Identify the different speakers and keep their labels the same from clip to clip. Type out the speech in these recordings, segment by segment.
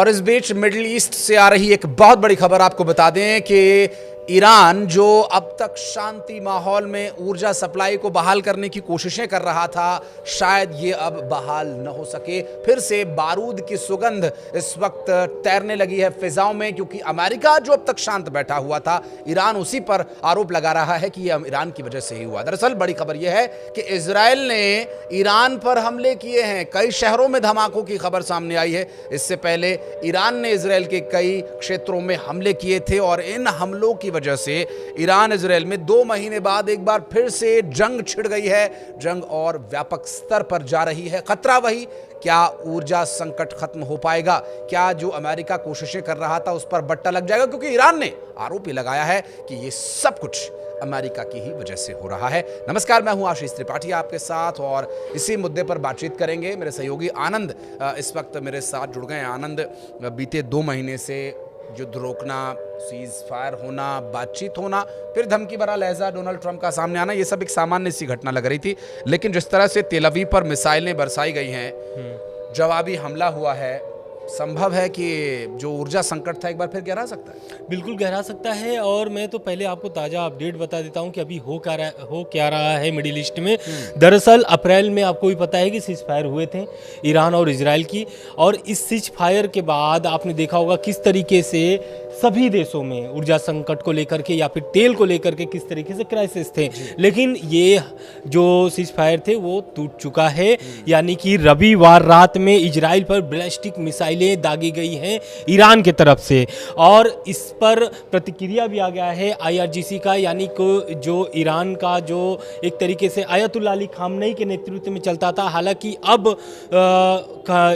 Speaker 1: और इस बीच middle east से आ रही एक बहुत बड़ी खबर आपको बता दें कि ईरान जो अब तक शांति माहौल में ऊर्जा सप्लाई को बहाल करने की कोशिशें कर रहा था, शायद ये अब बहाल न हो सके। फिर से बारूद की सुगंध इस वक्त तैरने लगी है फिजाओं में, क्योंकि अमेरिका जो अब तक शांत बैठा हुआ था, ईरान उसी पर आरोप लगा रहा है कि यह ईरान की वजह से ही हुआ। दरअसल बड़ी खबर यह है कि इजराइल ने ईरान पर हमले किए हैं। कई शहरों में धमाकों की खबर सामने आई है। इससे पहले ईरान ने इजराइल के कई क्षेत्रों में हमले किए थे और इन हमलों की वजह से ईरान इजराइल में 2 महीने बाद एक बार फिर से जंग छिड़ गई है। जंग और व्यापक स्तर पर जा रही है। खतरा वही, क्या ऊर्जा संकट खत्म हो पाएगा? क्या जो अमेरिका कोशिशें कर रहा था उस पर बट्टा लग जाएगा? क्योंकि ईरान ने आरोप ही लगाया है कि ये सब कुछ अमेरिका की ही वजह से हो रहा है। नमस्कार, मैं हूं आशीष त्रिपाठी आपके साथ और इसी मुद्दे पर बातचीत करेंगे। मेरे सहयोगी आनंद इस वक्त मेरे साथ जुड़ गए हैं। आनंद, बीते 2 महीने से युद्ध रोकना, सीज फायर होना, बातचीत होना, फिर धमकी भरा लहजा डोनाल्ड ट्रंप का सामने आना, ये सब एक सामान्य सी घटना लग रही थी। लेकिन जिस तरह से तेल अवीव पर मिसाइलें बरसाई गई हैं, जवाबी हमला हुआ है, संभव है कि जो ऊर्जा संकट था एक बार फिर गहरा सकता है।
Speaker 2: बिल्कुल गहरा सकता है। और मैं तो पहले आपको ताज़ा अपडेट बता देता हूं कि अभी हो क्या रहा है मिडिल ईस्ट में। दरअसल अप्रैल में आपको भी पता है कि सीज फायर हुए थे ईरान और इजराइल की, और इस सीज फायर के बाद आपने देखा होगा किस तरीके से सभी देशों में ऊर्जा संकट को लेकर के या फिर तेल को लेकर के किस तरीके से क्राइसिस थे। लेकिन ये जो सीज फायर थे वो टूट चुका है, यानी कि रविवार रात में इजराइल पर बैलिस्टिक मिसाइलें दागी गई हैं ईरान की तरफ से, और इस पर प्रतिक्रिया भी आ गया है IRGC का, यानी कि जो ईरान का जो एक तरीके से आयतुल्लाह अली खामनेई के नेतृत्व में चलता था, हालांकि अब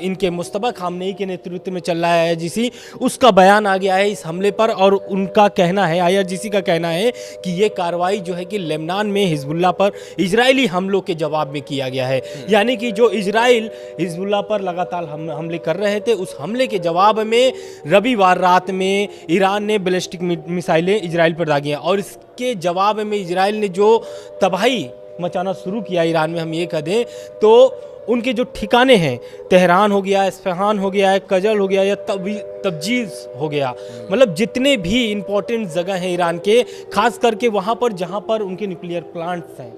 Speaker 2: इनके मुस्तफा खामनेई के नेतृत्व में चल रहा है IRGC, उसका बयान आ गया है इस हमले पर। और उनका कहना है, IRGC का कहना है कि ये कार्रवाई जो है कि लेबनान में हिजबुल्लाह पर इजरायली हमलों के जवाब में किया गया है। यानी कि जो इजराइल हिजबुल्लाह पर लगातार हमले कर रहे थे, उस हमले के जवाब में रविवार रात में ईरान ने बैलिस्टिक मिसाइलें इजराइल पर दागी हैं। और इसके जवाब में इजराइल ने जो तबाही मचाना शुरू किया ईरान में, हम ये कह दें तो उनके जो ठिकाने हैं, तेहरान हो गया, इस्फहान हो गया, कजल हो गया या तब्जीज़ हो गया, मतलब जितने भी इंपॉर्टेंट जगह हैं ईरान के, खास करके वहाँ पर जहाँ पर उनके न्यूक्लियर प्लांट्स हैं,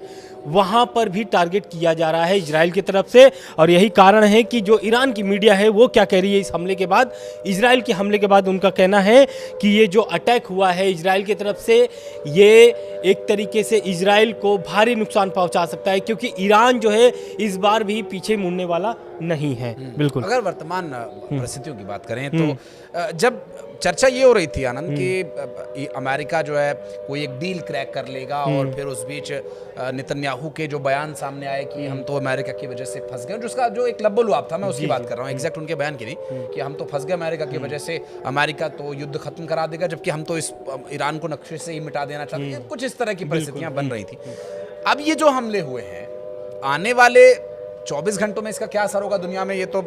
Speaker 2: वहाँ पर भी टारगेट किया जा रहा है इजराइल की तरफ से। और यही कारण है कि जो ईरान की मीडिया है वो क्या कह रही है इस हमले के बाद, इजराइल के हमले के बाद उनका कहना है कि ये जो अटैक हुआ है इजराइल की तरफ से, ये एक तरीके से इजराइल को भारी नुकसान पहुंचा सकता है, क्योंकि ईरान जो है इस बार भी पीछे मुड़ने वाला नहीं है। बिल्कुल।
Speaker 1: अगर वर्तमान परिस्थितियों की बात करें तो जब चर्चा ये हो रही थी आनंद कि अमेरिका जो है कोई एक डील क्रैक कर लेगा, और फिर उस बीच नेतन्याहू के जो बयान सामने आए कि हम तो अमेरिका की वजह से फंस गए, जिसका जो एक लब्बो-लुआब था, मैं उसकी बात कर रहा हूँ, एग्जैक्ट उनके बयान की नहीं, कि हम तो फंस गए अमेरिका की वजह से, अमेरिका तो युद्ध खत्म करा देगा, जबकि हम तो इस ईरान को नक्शे से ही मिटा देना चाहते हैं। कुछ इस तरह की परिस्थितियां बन रही थी। अब ये जो हमले हुए हैं, आने वाले 24 घंटों में इसका क्या असर होगा दुनिया में, ये तो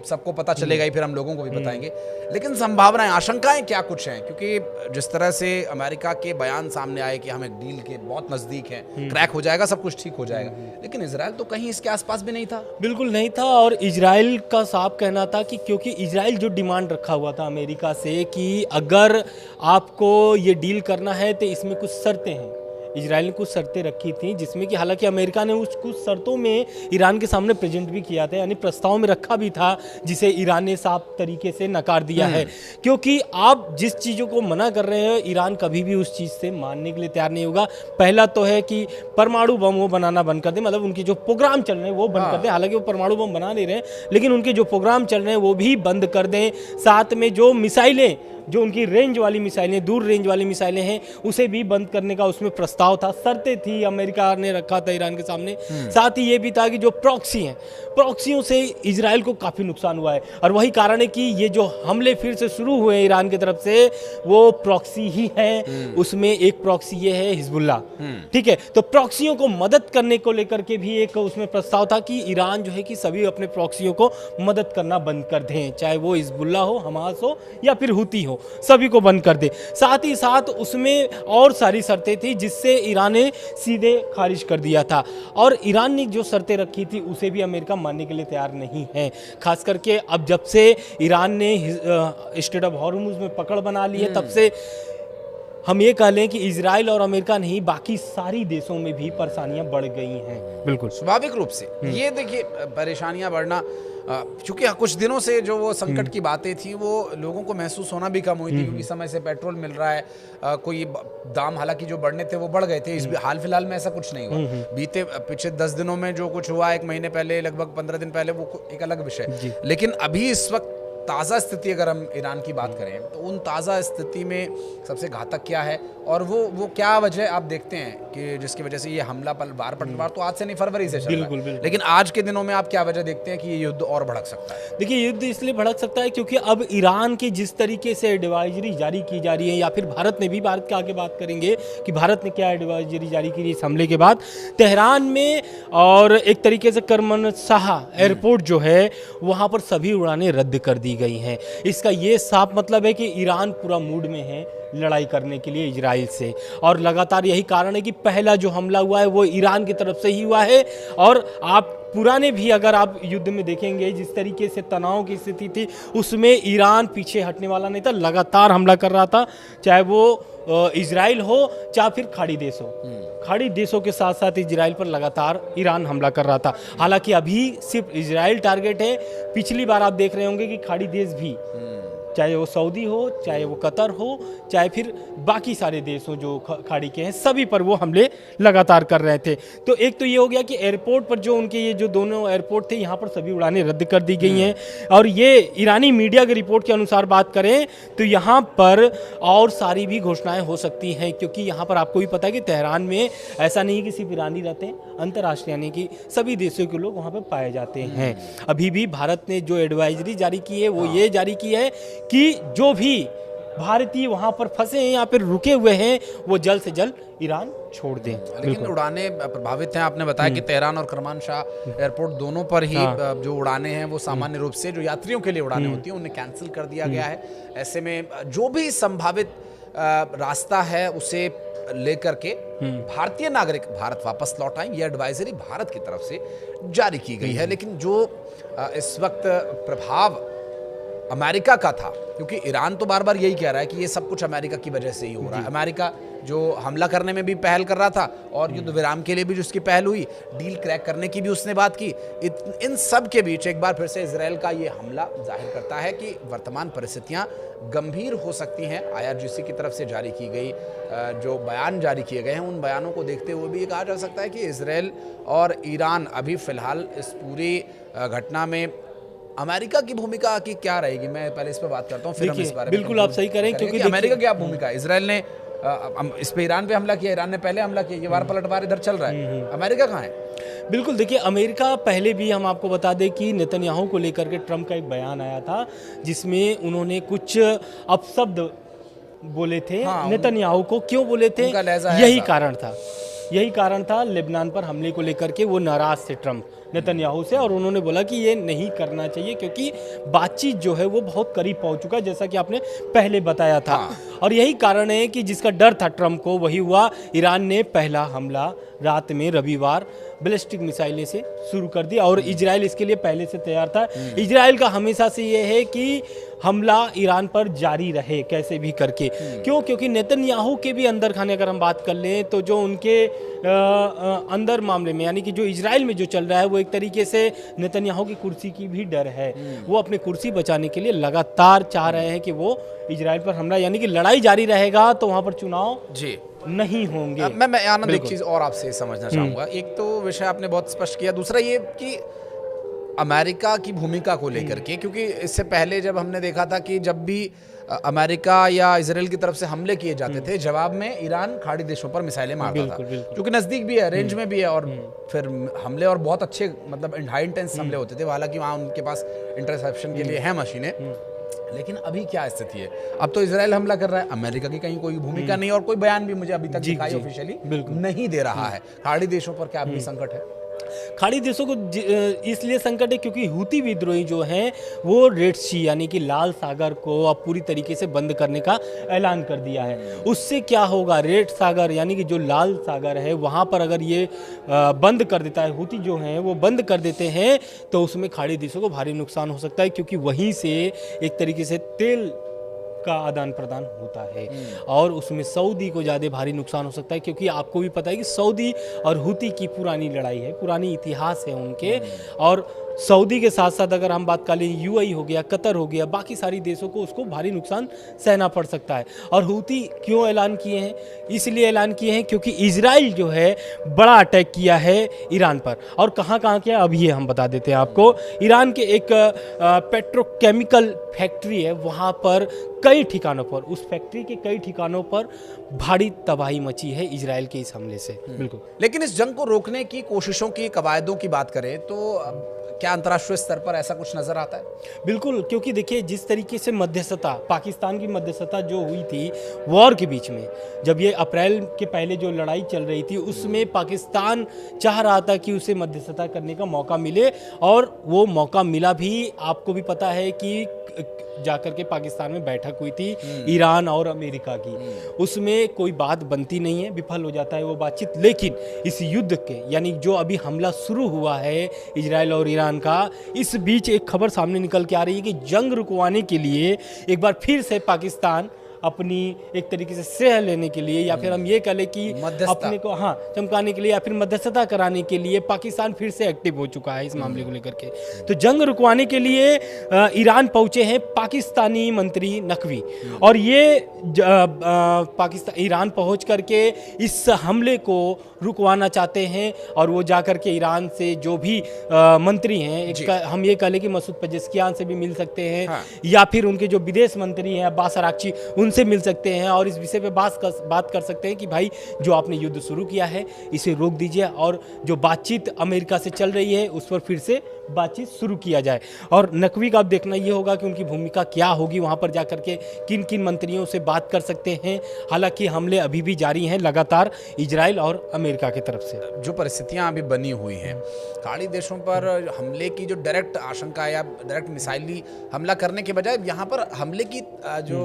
Speaker 1: सबको पता चलेगा ही, फिर हम लोगों को भी बताएंगे। लेकिन संभावनाएं, आशंकाएं क्या कुछ हैं? क्योंकि जिस तरह से अमेरिका के बयान सामने आए कि हम एक डील के बहुत नजदीक हैं, क्रैक हो जाएगा, सब कुछ ठीक हो जाएगा, लेकिन इजराइल तो कहीं इसके आसपास भी नहीं था।
Speaker 2: बिल्कुल नहीं था। और इजराइल का साफ कहना था कि क्योंकि इजराइल जो डिमांड रखा हुआ था अमेरिका से कि अगर आपको ये डील करना है तो इसमें कुछ शर्तें हैं, इजराइल ने कुछ शर्तें रखी थी, जिसमें कि हालांकि अमेरिका ने उस कुछ शर्तों में ईरान के सामने प्रेजेंट भी किया था, यानी प्रस्ताव में रखा भी था, जिसे ईरान ने साफ तरीके से नकार दिया है। क्योंकि आप जिस चीज़ों को मना कर रहे हो, ईरान कभी भी उस चीज़ से मानने के लिए तैयार नहीं होगा। पहला तो है कि परमाणु बम वो बनाना बंद कर दें, मतलब उनके जो प्रोग्राम चल रहे हैं वो बंद कर दें। हालांकि वो परमाणु बम बना नहीं रहे, लेकिन उनके जो प्रोग्राम चल रहे हैं वो भी बंद कर दें। साथ में जो मिसाइलें, जो उनकी रेंज वाली मिसाइलें, दूर रेंज वाली मिसाइलें हैं, उसे भी बंद करने का उसमें प्रस्ताव था, शर्तें थी, अमेरिका ने रखा था ईरान के सामने। साथ ही ये भी था कि जो प्रॉक्सी हैं, प्रॉक्सियों से इजराइल को काफ़ी नुकसान हुआ है, और वही कारण है कि ये जो हमले फिर से शुरू हुए ईरान की तरफ से, वो प्रॉक्सी ही है। उसमें एक प्रॉक्सी ये है हिजबुल्लाह, ठीक है। तो प्रॉक्सियों को मदद करने को लेकर के भी एक उसमें प्रस्ताव था कि ईरान जो है कि सभी अपने प्रॉक्सियों को मदद करना बंद कर दें, चाहे वो हिजबुल्लाह हो, हमास हो या फिर हुती हो। हो, सभी को बंद कर दे। साथ ही साथ उसमें और सारी शर्तें थी जिससे ईरान ने सीधे खारिज कर दिया था, और ईरान ने जो शर्तें रखी थी उसे भी अमेरिका मानने के लिए तैयार नहीं है। खास करके अब जब से ईरान ने स्ट्रेट ऑफ हॉर्मुज में पकड़ बना ली है, तब से हम ये कह लें कि इजराइल और अमेरिका नहीं, बाकी सारी देशों में भी परेशानियां बढ़ गई हैं। बिल्कुल
Speaker 1: स्वाभाविक रूप से ये देखिए परेशानियां बढ़ना, चूंकि कुछ दिनों से जो वो संकट की बातें थी वो लोगों को महसूस होना भी कम हुई थी, क्योंकि समय से पेट्रोल मिल रहा है, कोई दाम हालांकि जो बढ़ने थे वो बढ़ गए थे। इस हाल फिलहाल में ऐसा कुछ नहीं हुआ। बीते पिछले 10 दिनों में जो कुछ हुआ, 1 महीने पहले, लगभग 15 दिन पहले, वो एक अलग विषय। लेकिन अभी इस वक्त ताज़ा स्थिति अगर हम ईरान की बात करें तो उन ताज़ा स्थिति में सबसे घातक क्या है, और वो क्या वजह आप देखते हैं कि जिसकी वजह से ये हमला बार तो आज से नहीं, फरवरी से चल रहा है। लेकिन आज के दिनों में आप क्या वजह देखते हैं कि ये युद्ध और भड़क सकता है?
Speaker 2: देखिए, युद्ध इसलिए भड़क सकता है क्योंकि अब ईरान की जिस तरीके से एडवाइजरी जारी की जा रही है, या फिर भारत ने भी, भारत के आगे बात करेंगे कि भारत ने क्या एडवाइजरी जारी की इस हमले के बाद तेहरान में, और एक तरीके से करमनशाह एयरपोर्ट जो है वहाँ पर सभी उड़ानें रद्द कर दी गई हैं। इसका ये साफ मतलब है कि ईरान पूरा मूड में है लड़ाई करने के लिए इजराइल से, और लगातार यही कारण है कि पहला जो हमला हुआ है वो ईरान की तरफ से ही हुआ है। और आप पुराने भी अगर आप युद्ध में देखेंगे, जिस तरीके से तनाव की स्थिति थी उसमें ईरान पीछे हटने वाला नहीं था, लगातार हमला कर रहा था, चाहे वो इजराइल हो चाहे फिर खाड़ी देश हो। खाड़ी देशों के साथ साथ इजराइल पर लगातार ईरान हमला कर रहा था। हालांकि अभी सिर्फ इजराइल टारगेट है, पिछली बार आप देख रहे होंगे कि खाड़ी देश भी, चाहे वो सऊदी हो, चाहे वो कतर हो, चाहे फिर बाकी सारे देश हो जो खाड़ी के हैं, सभी पर वो हमले लगातार कर रहे थे। तो एक तो ये हो गया कि एयरपोर्ट पर जो उनके ये जो दोनों एयरपोर्ट थे यहाँ पर सभी उड़ानें रद्द कर दी गई हैं। और ये ईरानी मीडिया की रिपोर्ट के अनुसार बात करें तो यहाँ पर और सारी भी घोषणाएं हो सकती हैं, क्योंकि यहाँ पर आपको भी पता है कि तेहरान में ऐसा नहीं कि सिर्फ ईरानी रहते हैं, अंतर्राष्ट्रीय यानी कि सभी देशों के लोग वहाँ पर पाए जाते हैं। अभी भी भारत ने जो एडवाइजरी जारी की है वो ये जारी की है कि जो भी भारतीय वहां पर फंसे हैं या फिर रुके हुए हैं वो जल्द से जल्द ईरान छोड़ दें।
Speaker 1: लेकिन उड़ानें प्रभावित हैं। आपने बताया कि तेहरान और करमानशाह एयरपोर्ट दोनों पर ही जो उड़ानें हैं वो सामान्य रूप से जो यात्रियों के लिए उड़ानें होती हैं उन्हें कैंसिल कर दिया गया है। ऐसे में जो भी संभावित रास्ता है उसे लेकर के भारतीय नागरिक भारत वापस लौट आए, ये एडवाइजरी भारत की तरफ से जारी की गई है। लेकिन जो इस वक्त प्रभाव अमेरिका का था, क्योंकि ईरान तो बार बार यही कह रहा है कि ये सब कुछ अमेरिका की वजह से ही हो रहा है। अमेरिका जो हमला करने में भी पहल कर रहा था और युद्ध विराम के लिए भी जिसकी पहल हुई, डील क्रैक करने की भी उसने बात की। इन सब के बीच एक बार फिर से इजराइल का ये हमला जाहिर करता है कि वर्तमान परिस्थितियां गंभीर हो सकती हैं। IRGC की तरफ से जारी की गई जो बयान जारी किए गए हैं, उन बयानों को देखते हुए भी ये कहा जा सकता है कि इजराइल और ईरान अभी फिलहाल इस पूरी घटना में अमेरिका की भूमिका की क्या रहेगी। मैं पहले इस पर बात करता हूँ, फिर हम इस बारे में
Speaker 2: बिल्कुल आप सही करें, क्योंकि
Speaker 1: अमेरिका क्या भूमिका है। इजराइल ने इस पे ईरान पे हमला किया, ईरान ने पहले हमला किया, ये वार पलटवार इधर चल रहा है, अमेरिका कहाँ है?
Speaker 2: बिल्कुल देखिए, अमेरिका पहले भी हम आपको बता दें कि नेतन्याहू को लेकर के ट्रंप का एक बयान आया था जिसमें उन्होंने कुछ अपशब्द बोले थे। नेतन्याहू को क्यों बोले थे, यही कारण था लेबनान पर हमले को लेकर के वो नाराज थे ट्रंप नेतन्याहू से, और उन्होंने बोला कि ये नहीं करना चाहिए क्योंकि बातचीत जो है वो बहुत करीब पहुंच चुका है, जैसा कि आपने पहले बताया था। और यही कारण है कि जिसका डर था ट्रंप को वही हुआ। ईरान ने पहला हमला रात में रविवार बैलिस्टिक मिसाइलें से शुरू कर दिया और इजराइल इसके लिए पहले से तैयार था। इजराइल का हमेशा से ये है कि हमला ईरान पर जारी रहे कैसे भी करके। क्यों? क्योंकि नेतन्याहू के भी अंदर खाने अगर हम बात कर लें तो जो उनके अंदर मामले में यानी कि जो इजराइल में जो चल रहा है वो एक तरीके से नेतन्याहू की कुर्सी की भी डर है। वो अपनी कुर्सी बचाने के लिए लगातार चाह रहे हैं कि वो इजराइल पर हमला यानी कि लड़ाई जारी रहेगा तो वहाँ पर चुनाव
Speaker 1: जी
Speaker 2: नहीं होंगे।
Speaker 1: मैं आनंद एक चीज़ और आपसे समझना चाहूँगा। एक तो विषय आपने बहुत स्पष्ट किया, दूसरा ये कि अमेरिका की भूमिका को लेकर के, क्योंकि इससे पहले जब हमने देखा था कि जब भी अमेरिका या इजराइल की तरफ से हमले किए जाते थे, जवाब में ईरान खाड़ी देशों पर मिसाइलें मारता था, क्योंकि नज़दीक भी है, रेंज में भी है, और फिर हमले और बहुत अच्छे मतलब हाई इंटेंस हमले होते थे। हालांकि वहाँ उनके पास इंटरसेप्शन के लिए है मशीनें। लेकिन अभी क्या स्थिति है? अब तो इजराइल हमला कर रहा है, अमेरिका की कहीं कोई भूमिका नहीं और कोई बयान भी मुझे अभी तक दिखाई ऑफिशियली नहीं दे रहा है। खाड़ी देशों पर क्या अभी संकट है?
Speaker 2: खाड़ी देशों को इसलिए संकट है क्योंकि हूती विद्रोही जो हैं वो रेड सी यानी कि लाल सागर को अब पूरी तरीके से बंद करने का ऐलान कर दिया है। उससे क्या होगा, रेड सागर यानी कि जो लाल सागर है वहाँ पर अगर ये बंद कर देता है, हूती जो हैं वो बंद कर देते हैं, तो उसमें खाड़ी देशों को भारी नुकसान हो सकता है, क्योंकि वहीं से एक तरीके से तेल का आदान प्रदान होता है और उसमें सऊदी को ज़्यादा भारी नुकसान हो सकता है, क्योंकि आपको भी पता है कि सऊदी और हूती की पुरानी लड़ाई है, पुरानी इतिहास है उनके। और सऊदी के साथ साथ अगर हम बात कर लें यूएई हो गया, कतर हो गया, बाकी सारी देशों को उसको भारी नुकसान सहना पड़ सकता है। और हूती क्यों ऐलान किए हैं, इसलिए ऐलान किए हैं क्योंकि इजराइल जो है बड़ा अटैक किया है ईरान पर। और कहाँ कहाँ किया अब ये हम बता देते हैं आपको। ईरान के एक पेट्रोकेमिकल फैक्ट्री है, वहाँ पर कई ठिकानों पर, उस फैक्ट्री के कई ठिकानों पर भारी तबाही मची है इजराइल के इस हमले से। बिल्कुल।
Speaker 1: लेकिन इस जंग को रोकने की कोशिशों की, कवायदों की बात करें तो क्या अंतर्राष्ट्रीय स्तर पर ऐसा कुछ नजर आता है?
Speaker 2: बिल्कुल, क्योंकि देखिए जिस तरीके से मध्यस्थता, पाकिस्तान की मध्यस्थता जो हुई थी वॉर के बीच में, जब ये अप्रैल के पहले जो लड़ाई चल रही थी उसमें पाकिस्तान चाह रहा था कि उसे मध्यस्थता करने का मौका मिले, और वो मौका मिला भी। आपको भी पता है कि जाकर के पाकिस्तान में बैठक हुई थी ईरान और अमेरिका की, उसमें कोई बात बनती नहीं है, विफल हो जाता है वो बातचीत। लेकिन इस युद्ध के यानी जो अभी हमला शुरू हुआ है इजराइल और ईरान का, इस बीच एक खबर सामने निकल के आ रही है कि जंग रुकवाने के लिए एक बार फिर से पाकिस्तान अपनी एक तरीके से श्रेय लेने के लिए, या फिर हम ये कह लें कि अपने को चमकाने के लिए, या फिर मध्यस्थता कराने के लिए पाकिस्तान फिर से एक्टिव हो चुका है इस मामले को लेकर के। तो जंग रुकवाने के लिए ईरान पहुंचे हैं पाकिस्तानी मंत्री नकवी, और ये पाकिस्तान ईरान पहुंच करके इस हमले को रुकवाना चाहते हैं। और वो जाकर के ईरान से जो भी मंत्री हैं, हम ये कह लें कि मसूद पेजेस्कियान से भी मिल सकते हैं, या फिर उनके जो विदेश मंत्री हैं अब्बास अराक्ची, उनसे मिल सकते हैं, और इस विषय पे बात कर सकते हैं कि भाई जो आपने युद्ध शुरू किया है इसे रोक दीजिए, और जो बातचीत अमेरिका से चल रही है उस पर फिर से बातचीत शुरू किया जाए। और नकवी का अब देखना ये होगा कि उनकी भूमिका क्या होगी, वहाँ पर जाकर के किन किन मंत्रियों से बात कर सकते हैं। हालांकि हमले अभी भी जारी हैं लगातार इजराइल और अमेरिका की तरफ से।
Speaker 1: जो परिस्थितियां अभी बनी हुई हैं, खाड़ी देशों पर हमले की जो डायरेक्ट आशंका या डायरेक्ट मिसाइली हमला करने के बजाय यहाँ पर हमले की जो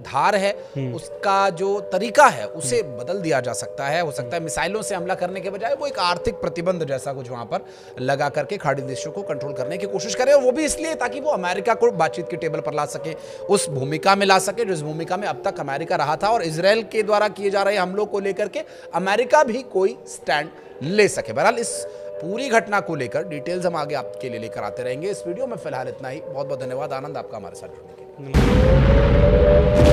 Speaker 1: धार है उसका जो तरीका है उसे बदल दिया जा सकता है। हो सकता है मिसाइलों से हमला करने के बजाय वो एक आर्थिक प्रतिबंध जैसा कुछ वहाँ पर लगा करके खाड़ी देशों को कंट्रोल करने की कोशिश करें, और वो भी इसलिए ताकि वो अमेरिका को बातचीत की टेबल पर ला सके, उस भूमिका में ला सके जिस भूमिका में अब तक अमेरिका रहा था, और इजराइल के द्वारा किए जा रहे हमलों को लेकर के अमेरिका भी कोई स्टैंड ले सके। बहरहाल इस पूरी घटना को लेकर डिटेल्स हम आगे आपके लिए लेकर आते रहेंगे। इस वीडियो में फिलहाल इतना ही। बहुत बहुत धन्यवाद आनंद आपका हमारे साथ जुड़ने के लिए।